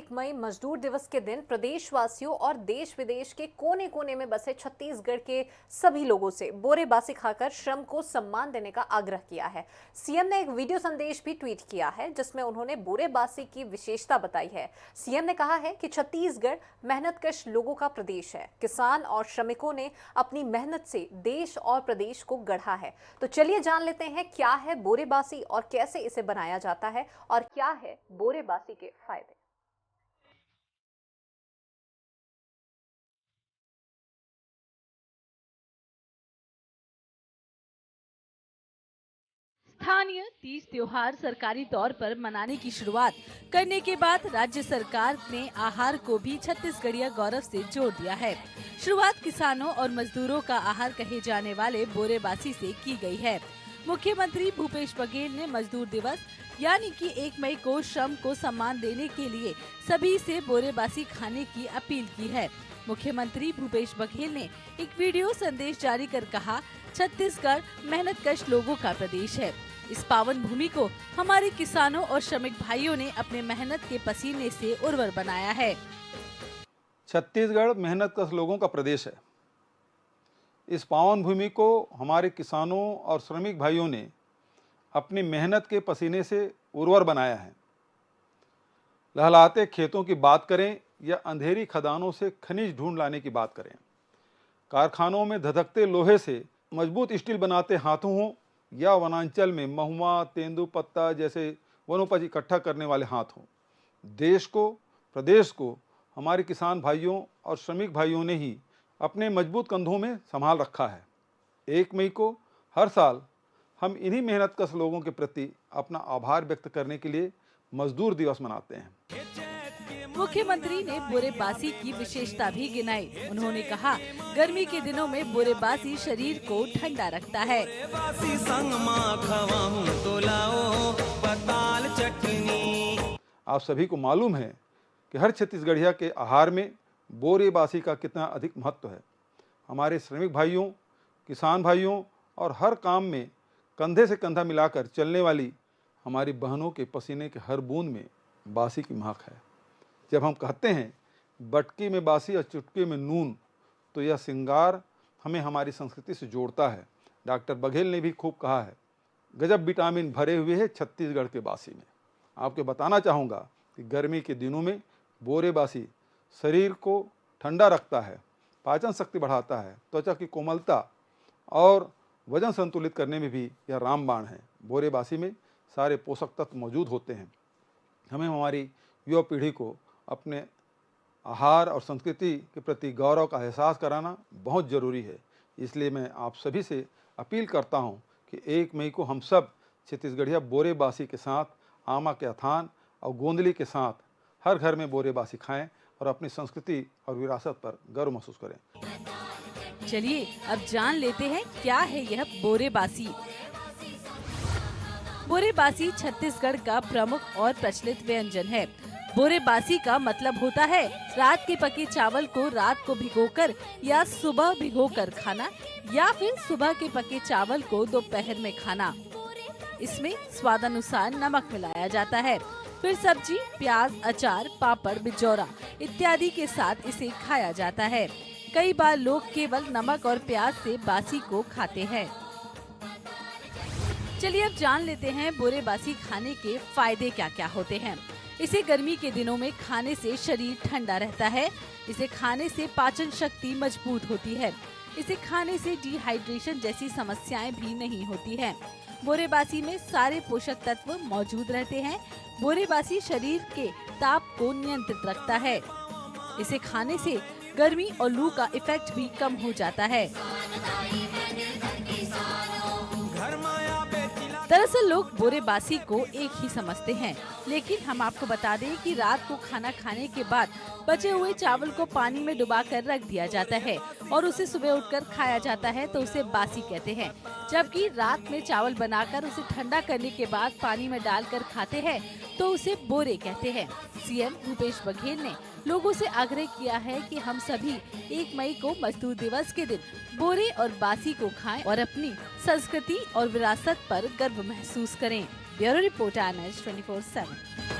1 मई मजदूर दिवस के दिन प्रदेशवासियों और देश विदेश के कोने कोने में बसे छत्तीसगढ़ के सभी लोगों से बोरे बासी खाकर श्रम को सम्मान देने का आग्रह किया है। सीएम ने एक वीडियो संदेश भी ट्वीट किया है जिसमें उन्होंने बोरे बासी की विशेषता बताई है। सीएम ने कहा है कि छत्तीसगढ़ मेहनतकश लोगों का प्रदेश है। किसान और श्रमिकों ने अपनी मेहनत से देश और प्रदेश को गढ़ा है। तो चलिए जान लेते हैं क्या है बोरे बासी और कैसे इसे बनाया जाता है और क्या है बोरे बासी के फायदे। स्थानीय तीज त्योहार सरकारी तौर पर मनाने की शुरुआत करने के बाद राज्य सरकार ने आहार को भी छत्तीसगढ़िया गौरव से जोड़ दिया है। शुरुआत किसानों और मजदूरों का आहार कहे जाने वाले बोरेबासी से की गई है। मुख्यमंत्री भूपेश बघेल ने मजदूर दिवस यानी कि 1 मई को श्रम को सम्मान देने के लिए सभी से बोरेबासी खाने की अपील की है। मुख्यमंत्री भूपेश बघेल ने एक वीडियो संदेश जारी कर कहा, छत्तीसगढ़ मेहनतकश लोगों का प्रदेश है। इस पावन भूमि को हमारे किसानों और श्रमिक भाइयों ने अपने मेहनत के पसीने से उर्वर बनाया है। छत्तीसगढ़ मेहनतकश लोगों का प्रदेश है। इस पावन भूमि को हमारे किसानों और श्रमिक भाइयों ने अपनी मेहनत के पसीने से उर्वर बनाया है। लहलहाते खेतों की बात करें या अंधेरी खदानों से खनिज ढूंढ लाने की बात करें, कारखानों में धधकते लोहे से मजबूत स्टील बनाते हाथों हों या वनांचल में महुआ, तेंदुपत्ता जैसे वनोपज इकट्ठा करने वाले हाथ हों, देश को, प्रदेश को हमारे किसान भाइयों और श्रमिक भाइयों ने ही अपने मजबूत कंधों में संभाल रखा है। 1 मई को हर साल हम इन्हीं मेहनतकश लोगों के प्रति अपना आभार व्यक्त करने के लिए मजदूर दिवस मनाते हैं। मुख्यमंत्री ने बोरेबासी की विशेषता भी गिनाई। उन्होंने कहा, गर्मी के दिनों में बोरेबासी शरीर को ठंडा रखता है। आप सभी को मालूम है कि हर छत्तीसगढ़िया के आहार में बोरेबासी का कितना अधिक महत्व है। हमारे श्रमिक भाइयों, किसान भाइयों और हर काम में कंधे से कंधा मिलाकर चलने वाली हमारी बहनों के पसीने के हर बूंद में बासी की महक है। जब हम कहते हैं बटकी में बासी और चुटकी में नून, तो यह श्रृंगार हमें हमारी संस्कृति से जोड़ता है। डॉक्टर बघेल ने भी खूब कहा है, गजब विटामिन भरे हुए है छत्तीसगढ़ के बासी में। आपको बताना चाहूँगा कि गर्मी के दिनों में बोरेबासी शरीर को ठंडा रखता है, पाचन शक्ति बढ़ाता है, त्वचा की कोमलता और वजन संतुलित करने में भी यह रामबाण है। बोरेबासी में सारे पोषक तत्व मौजूद होते हैं। हमें हमारी युवा पीढ़ी को अपने आहार और संस्कृति के प्रति गौरव का एहसास कराना बहुत ज़रूरी है। इसलिए मैं आप सभी से अपील करता हूं कि 1 मई को हम सब छत्तीसगढ़िया बोरेबासी के साथ आमा के अथान और गोंदली के साथ हर घर में बोरेबासी खाएं और अपनी संस्कृति और विरासत पर गर्व महसूस करें। चलिए अब जान लेते हैं क्या है यह बोरेबासी। बोरेबासी छत्तीसगढ़ का प्रमुख और प्रचलित व्यंजन है। बोरेबासी का मतलब होता है रात के पके चावल को रात को भिगोकर या सुबह भिगोकर खाना, या फिर सुबह के पके चावल को दोपहर में खाना। इसमें स्वादानुसार नमक मिलाया जाता है। फिर सब्जी, प्याज, अचार, पापड़, बिजौरा इत्यादि के साथ इसे खाया जाता है। कई बार लोग केवल नमक और प्याज से बासी को खाते हैं। चलिए अब जान लेते हैं बोरेबासी खाने के फायदे क्या क्या होते हैं। इसे गर्मी के दिनों में खाने से शरीर ठंडा रहता है। इसे खाने से पाचन शक्ति मजबूत होती है। इसे खाने से डिहाइड्रेशन जैसी समस्याएं भी नहीं होती हैं। बोरेबासी में सारे पोषक तत्व मौजूद रहते हैं। बोरेबासी शरीर के ताप को नियंत्रित रखता है। इसे खाने से गर्मी और लू का इफेक्ट भी कम हो जाता है। दरअसल लोग बोरेबासी को एक ही समझते हैं, लेकिन हम आपको बता दें कि रात को खाना खाने के बाद बचे हुए चावल को पानी में डुबाकर रख दिया जाता है और उसे सुबह उठकर खाया जाता है तो उसे बासी कहते हैं। जबकि रात में चावल बनाकर उसे ठंडा करने के बाद पानी में डालकर खाते हैं तो उसे बोरे कहते हैं। सीएम भूपेश बघेल ने लोगों से आग्रह किया है कि हम सभी 1 मई को मजदूर दिवस के दिन बोरे और बासी को खाएं और अपनी संस्कृति और विरासत पर गर्व महसूस करें। Bureau report NH 24/7।